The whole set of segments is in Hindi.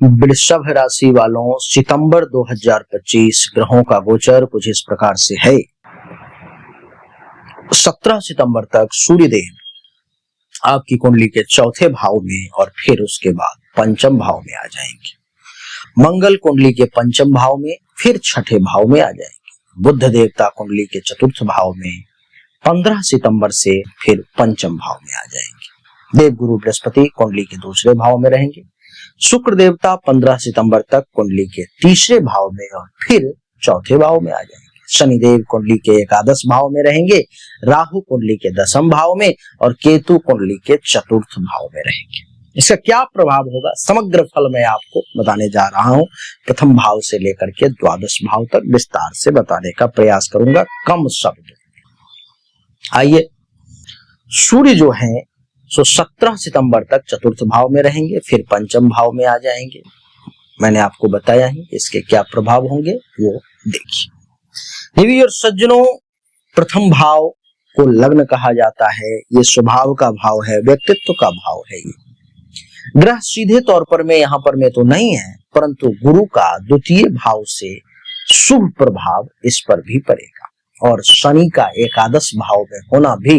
वृषभ राशि वालों, सितंबर 2025 ग्रहों का गोचर कुछ इस प्रकार से है। 17 सितंबर तक सूर्यदेव आपकी कुंडली के चौथे भाव में और फिर उसके बाद पंचम भाव में आ जाएंगे। मंगल कुंडली के पंचम भाव में, फिर छठे भाव में आ जाएंगे। बुध देवता कुंडली के चतुर्थ भाव में 15 सितंबर से फिर पंचम भाव में आ जाएंगे। देवगुरु बृहस्पति कुंडली के दूसरे भाव में रहेंगे। शुक्र देवता 15 सितंबर तक कुंडली के तीसरे भाव में और फिर चौथे भाव में आ जाएंगे। शनिदेव कुंडली के एकादश भाव में रहेंगे, राहु कुंडली के दसम भाव में और केतु कुंडली के चतुर्थ भाव में रहेंगे। इसका क्या प्रभाव होगा, समग्र फल मैं आपको बताने जा रहा हूं। प्रथम भाव से लेकर के द्वादश भाव तक विस्तार से बताने का प्रयास करूंगा कम शब्द। आइए, सूर्य जो है सो 17 सितंबर तक चतुर्थ भाव में रहेंगे, फिर पंचम भाव में आ जाएंगे। मैंने आपको बताया ही इसके क्या प्रभाव होंगे वो देखिए। देवी और सज्जनों, प्रथम भाव को लग्न कहा जाता है। ये स्वभाव का भाव है, व्यक्तित्व का भाव है। ये ग्रह सीधे तौर पर में यहाँ पर में तो नहीं है, परंतु गुरु का द्वितीय भाव से शुभ प्रभाव इस पर भी पड़ेगा और शनि का एकादश भाव में होना भी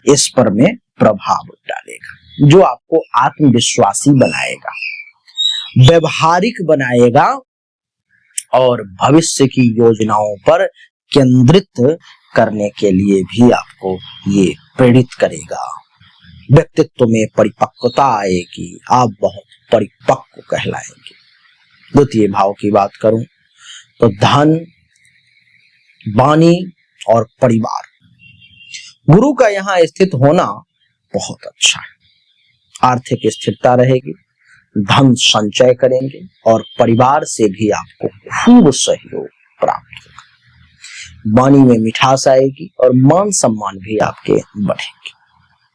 इस पर में प्रभाव डालेगा, जो आपको आत्मविश्वासी बनाएगा, व्यवहारिक बनाएगा और भविष्य की योजनाओं पर केंद्रित करने के लिए भी आपको ये प्रेरित करेगा। व्यक्तित्व में परिपक्वता आएगी, आप बहुत परिपक्व कहलाएंगे। द्वितीय भाव की बात करूं तो धन, वाणी और परिवार, गुरु का यहाँ स्थित होना बहुत अच्छा है। आर्थिक स्थिरता रहेगी, धन संचय करेंगे और परिवार से भी आपको खूब सहयोग प्राप्त होगा। वाणी में मिठास आएगी और मान सम्मान भी आपके बढ़ेंगे।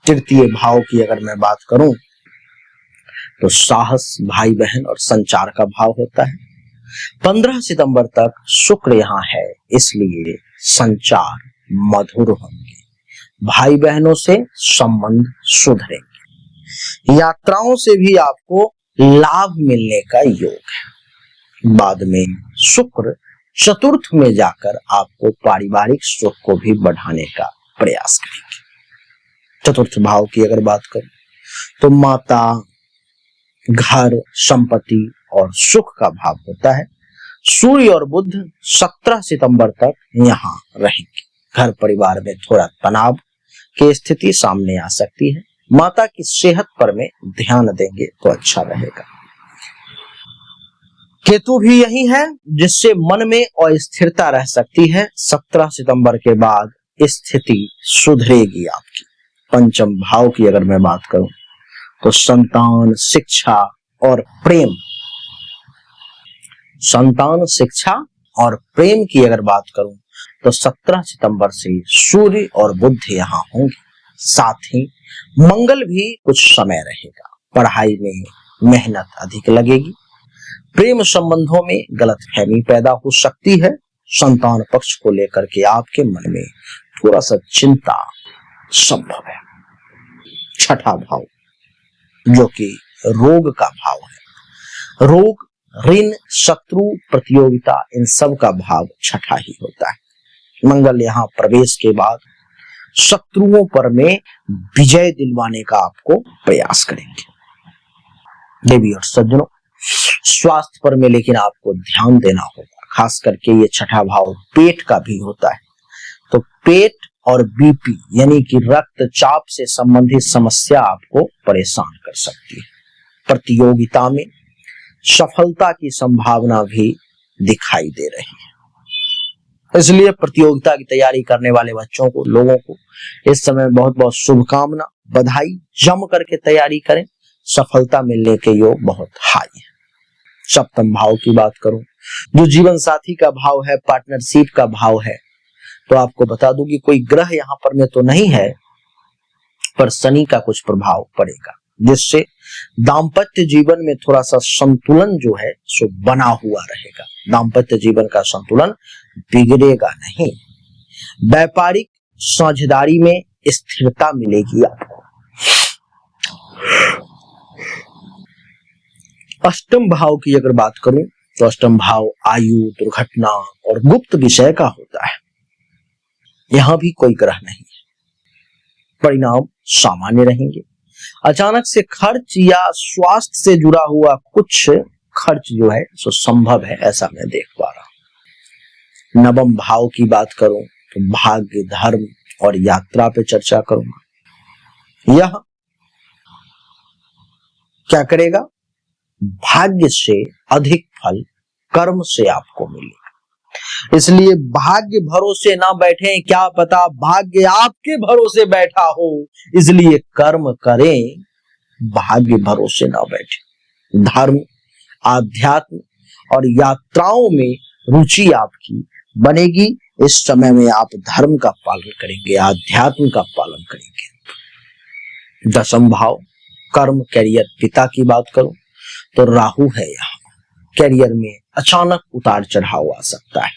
तृतीय भाव की अगर मैं बात करूं तो साहस, भाई बहन और संचार का भाव होता है। 15 सितंबर तक शुक्र यहाँ है, इसलिए संचार मधुर होंगे, भाई बहनों से संबंध सुधरेंगे, यात्राओं से भी आपको लाभ मिलने का योग है। बाद में शुक्र चतुर्थ में जाकर आपको पारिवारिक सुख को भी बढ़ाने का प्रयास करेंगे। चतुर्थ भाव की अगर बात करें तो माता, घर, संपत्ति और सुख का भाव होता है। सूर्य और बुध 17 सितंबर तक यहाँ रहेंगे। घर परिवार में थोड़ा तनाव की स्थिति सामने आ सकती है। माता की सेहत पर में ध्यान देंगे तो अच्छा रहेगा। केतु भी यही है, जिससे मन में अस्थिरता रह सकती है। 17 सितंबर के बाद स्थिति सुधरेगी आपकी। पंचम भाव की अगर मैं बात करूं तो संतान, शिक्षा और प्रेम, संतान, शिक्षा और प्रेम की अगर बात करूं तो 17 सितंबर से सूर्य और बुध यहाँ होंगे। साथ ही मंगल भी कुछ समय रहेगा। पढ़ाई में मेहनत अधिक लगेगी। प्रेम संबंधों में गलतफहमी पैदा हो सकती है। संतान पक्ष को लेकर के आपके मन में थोड़ा सा चिंता संभव है। छठा भाव जो कि रोग का भाव है, रोग, ऋण, शत्रु, प्रतियोगिता, इन सब का भाव छठा ही होता है। मंगल यहाँ प्रवेश के बाद शत्रुओं पर में विजय दिलवाने का आपको प्रयास करेंगे। देवी और सज्जनों, स्वास्थ्य पर में लेकिन आपको ध्यान देना होगा। खास करके ये छठा भाव पेट का भी होता है, तो पेट और बीपी यानी कि रक्तचाप से संबंधित समस्या आपको परेशान कर सकती है। प्रतियोगिता में सफलता की संभावना भी दिखाई दे रही है, इसलिए प्रतियोगिता की तैयारी करने वाले बच्चों को, लोगों को इस समय बहुत बहुत शुभकामना, बधाई। जम करके तैयारी करें, सफलता मिलने के योग बहुत हाई है। सप्तम भाव की बात करूं, जो जीवन साथी का भाव है, पार्टनरशिप का भाव है, तो आपको बता दूं कि कोई ग्रह यहाँ पर में तो नहीं है, पर शनि का कुछ प्रभाव पड़ेगा, जिससे दाम्पत्य जीवन में थोड़ा सा संतुलन जो है सो बना हुआ रहेगा। दाम्पत्य जीवन का संतुलन बिगड़ेगा नहीं। व्यापारिक साझेदारी में स्थिरता मिलेगी आपको। अष्टम भाव की अगर बात करूं तो अष्टम भाव आयु, दुर्घटना और गुप्त विषय का होता है। यहां भी कोई ग्रह नहीं है, परिणाम सामान्य रहेंगे। अचानक से खर्च या स्वास्थ्य से जुड़ा हुआ कुछ खर्च जो है सो संभव है, ऐसा मैं देख पा रहा हूं। नवम भाव की बात करूं तो भाग्य, धर्म और यात्रा पे चर्चा करूंगा। यह क्या करेगा? भाग्य से अधिक फल कर्म से आपको मिलेगा, इसलिए भाग्य भरोसे ना बैठे, क्या पता भाग्य आपके भरोसे बैठा हो, इसलिए कर्म करें, भाग्य भरोसे ना बैठे। धर्म, आध्यात्म और यात्राओं में रुचि आपकी बनेगी। इस समय में आप धर्म का पालन करेंगे, आध्यात्म का पालन करेंगे। दशम भाव कर्म, कैरियर, पिता की बात करूं तो राहु है यहाँ। कैरियर में अचानक उतार चढ़ाव आ सकता है,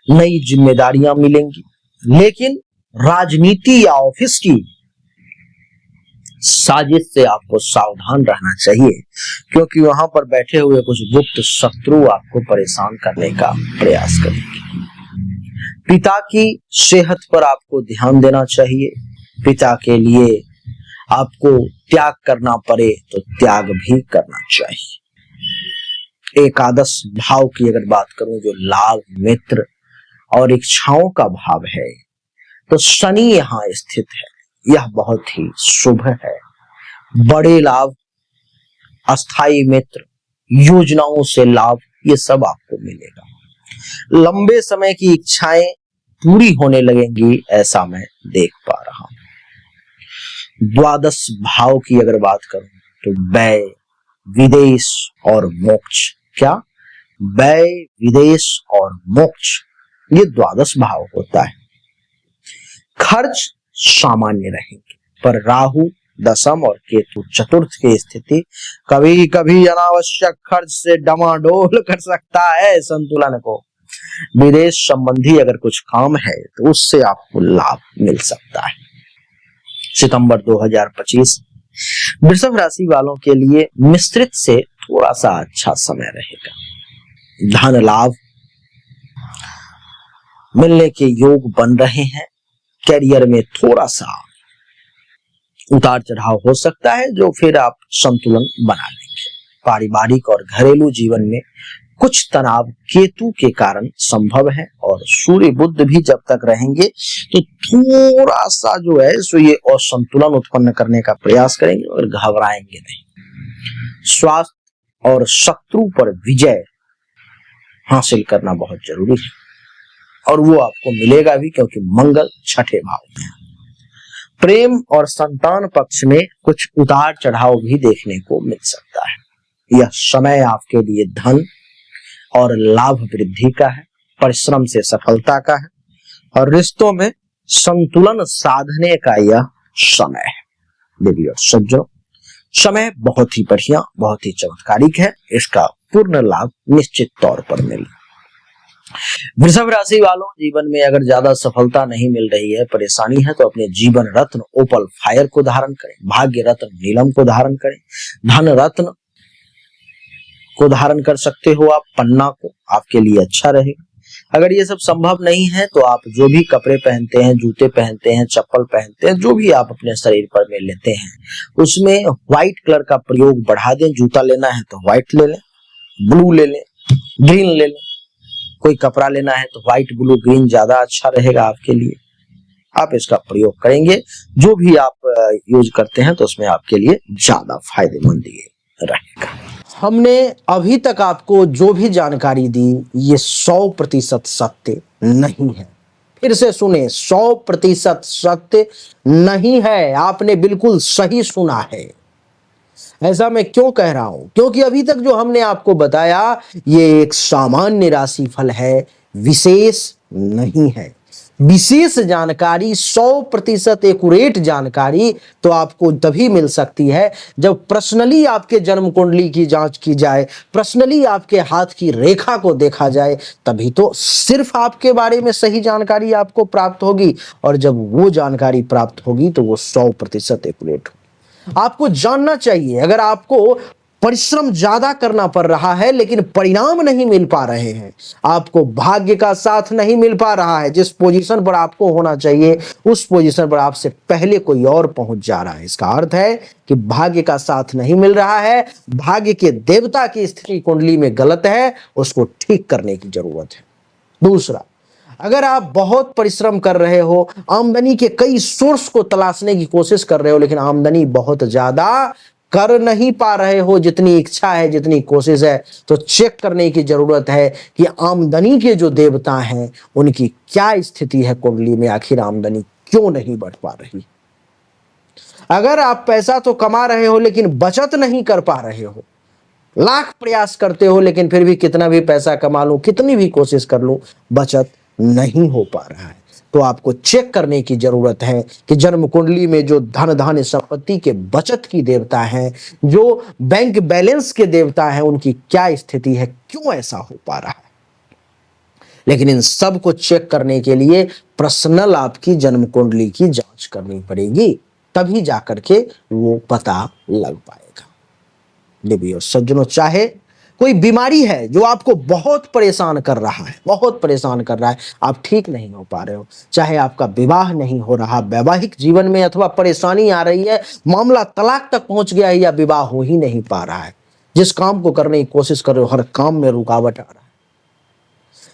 नई जिम्मेदारियां मिलेंगी, लेकिन राजनीति या ऑफिस की साजिश से आपको सावधान रहना चाहिए, क्योंकि वहां पर बैठे हुए कुछ गुप्त शत्रु आपको परेशान करने का प्रयास करेंगे। पिता की सेहत पर आपको ध्यान देना चाहिए। पिता के लिए आपको त्याग करना पड़े तो त्याग भी करना चाहिए। एकादश भाव की अगर बात करूं जो लाभ, मित्र और इच्छाओं का भाव है, तो शनि यहाँ स्थित है। यह बहुत ही शुभ है। बड़े लाभ, अस्थाई मित्र, योजनाओं से लाभ, ये सब आपको मिलेगा। लंबे समय की इच्छाएं पूरी होने लगेंगी, ऐसा मैं देख पा रहा हूं। द्वादश भाव की अगर बात करूं तो व्यय, विदेश और मोक्ष। क्या? व्यय, विदेश और मोक्ष, ये द्वादश भाव होता है। खर्च सामान्य रहेंगे, पर राहु दशम और केतु चतुर्थ की स्थिति कभी कभी अनावश्यक खर्च से डमाडोल कर सकता है संतुलन को। विदेश संबंधी अगर कुछ काम है तो उससे आपको लाभ मिल सकता है। सितंबर 2025 वृषभ राशि वालों के लिए मिश्रित से थोड़ा सा अच्छा समय रहेगा। धन लाभ मिलने के योग बन रहे हैं। कैरियर में थोड़ा सा उतार चढ़ाव हो सकता है, जो फिर आप संतुलन बना लेंगे। पारिवारिक और घरेलू जीवन में कुछ तनाव केतु के कारण संभव है, और सूर्य बुध भी जब तक रहेंगे तो थोड़ा सा जो है सो ये असंतुलन उत्पन्न करने का प्रयास करेंगे, और घबराएंगे नहीं। स्वास्थ्य और शत्रु पर विजय हासिल करना बहुत जरूरी है, और वो आपको मिलेगा भी, क्योंकि मंगल छठे भाव में है। प्रेम और संतान पक्ष में कुछ उतार चढ़ाव भी देखने को मिल सकता है। यह समय आपके लिए धन और लाभ वृद्धि का है, परिश्रम से सफलता का है, और रिश्तों में संतुलन साधने का यह समय है। देवी और सज्जनों, समय बहुत ही बढ़िया, बहुत ही चमत्कारिक है। इसका पूर्ण लाभ निश्चित तौर पर मिले। वृषभ राशि वालों, जीवन में अगर ज्यादा सफलता नहीं मिल रही है, परेशानी है, तो अपने जीवन रत्न ओपल फायर को धारण करें, भाग्य रत्न नीलम को धारण करें, धन रत्न को धारण कर सकते हो आप पन्ना को, आपके लिए अच्छा रहेगा। अगर ये सब संभव नहीं है तो आप जो भी कपड़े पहनते हैं, जूते पहनते हैं, चप्पल पहनते हैं, जो भी आप अपने शरीर पर में लेते हैं, उसमें व्हाइट कलर का प्रयोग बढ़ा दें। जूता लेना है तो व्हाइट ले लें, ब्लू ले लें, ग्रीन ले लें। कोई कपड़ा लेना है तो व्हाइट, ब्लू, ग्रीन ज्यादा अच्छा रहेगा आपके लिए। आप इसका प्रयोग करेंगे, जो भी आप यूज करते हैं तो उसमें आपके लिए ज्यादा फायदेमंद ये रहेगा। हमने अभी तक आपको जो भी जानकारी दी ये 100% सत्य नहीं है। फिर से सुने, 100% सत्य नहीं है। आपने बिल्कुल सही सुना है। ऐसा मैं क्यों कह रहा हूं? क्योंकि अभी तक जो हमने आपको बताया ये एक सामान्य राशिफल है, विशेष नहीं है। विशेष जानकारी, 100% एक्यूरेट जानकारी तो आपको तभी मिल सकती है जब पर्सनली आपके जन्म कुंडली की जांच की जाए, पर्सनली आपके हाथ की रेखा को देखा जाए, तभी तो सिर्फ आपके बारे में सही जानकारी आपको प्राप्त होगी। और जब वो जानकारी प्राप्त होगी तो वो 100% एक्यूरेट होगी। आपको जानना चाहिए। अगर आपको परिश्रम ज्यादा करना पड़ रहा है लेकिन परिणाम नहीं मिल पा रहे हैं, आपको भाग्य का साथ नहीं मिल पा रहा है, जिस पोजीशन पर आपको होना चाहिए उस पोजीशन पर आपसे पहले कोई और पहुंच जा रहा है। इसका अर्थ है कि भाग्य का साथ नहीं मिल रहा है, भाग्य के देवता की स्थिति कुंडली में गलत है, उसको ठीक करने की जरूरत है। दूसरा, अगर आप बहुत परिश्रम कर रहे हो, आमदनी के कई सोर्स को तलाशने की कोशिश कर रहे हो लेकिन आमदनी बहुत ज्यादा कर नहीं पा रहे हो जितनी इच्छा है, जितनी कोशिश है, तो चेक करने की जरूरत है कि आमदनी के जो देवता हैं उनकी क्या स्थिति है कुंडली में, आखिर आमदनी क्यों नहीं बढ़ पा रही। अगर आप पैसा तो कमा रहे हो लेकिन बचत नहीं कर पा रहे हो, लाख प्रयास करते हो लेकिन फिर भी कितना भी पैसा कमा लूं, कितनी भी कोशिश कर लूं, बचत नहीं हो पा रहा है, तो आपको चेक करने की जरूरत है कि जन्म कुंडली में जो धन धान्य संपत्ति के बचत की देवता है, जो बैंक बैलेंस के देवता है, उनकी क्या स्थिति है, क्यों ऐसा हो पा रहा है। लेकिन इन सब को चेक करने के लिए पर्सनल आपकी जन्म कुंडली की जांच करनी पड़ेगी, तभी जाकर के वो पता लग पाएगा। देवियों सज्जनों, चाहे कोई बीमारी है जो आपको बहुत परेशान कर रहा है, बहुत परेशान कर रहा है, आप ठीक नहीं हो पा रहे हो, चाहे आपका विवाह नहीं हो रहा, वैवाहिक जीवन में अथवा परेशानी आ रही है, मामला तलाक तक पहुंच गया है या विवाह हो ही नहीं पा रहा है, जिस काम को करने की कोशिश कर रहे हो हर काम में रुकावट आ रहा है,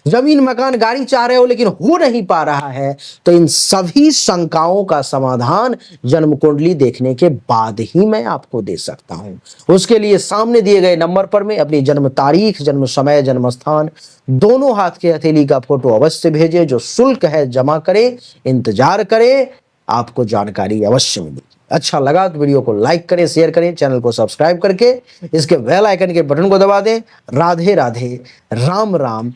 जमीन मकान गाड़ी चाह रहे हो लेकिन हो नहीं पा रहा है, तो इन सभी शंकाओं का समाधान जन्म कुंडली देखने के बाद ही मैं आपको दे सकता हूं। उसके लिए सामने दिए गए नंबर पर में अपनी जन्म तारीख, जन्म समय, जन्म स्थान, दोनों हाथ के हथेली का फोटो अवश्य भेजे, जो शुल्क है जमा करें, इंतजार करें, आपको जानकारी अवश्य मिलेगी। अच्छा लगा तो वीडियो को लाइक करें, शेयर करें, चैनल को सब्सक्राइब करके इसके बेल आइकन के बटन को दबा दें। राधे राधे, राम राम।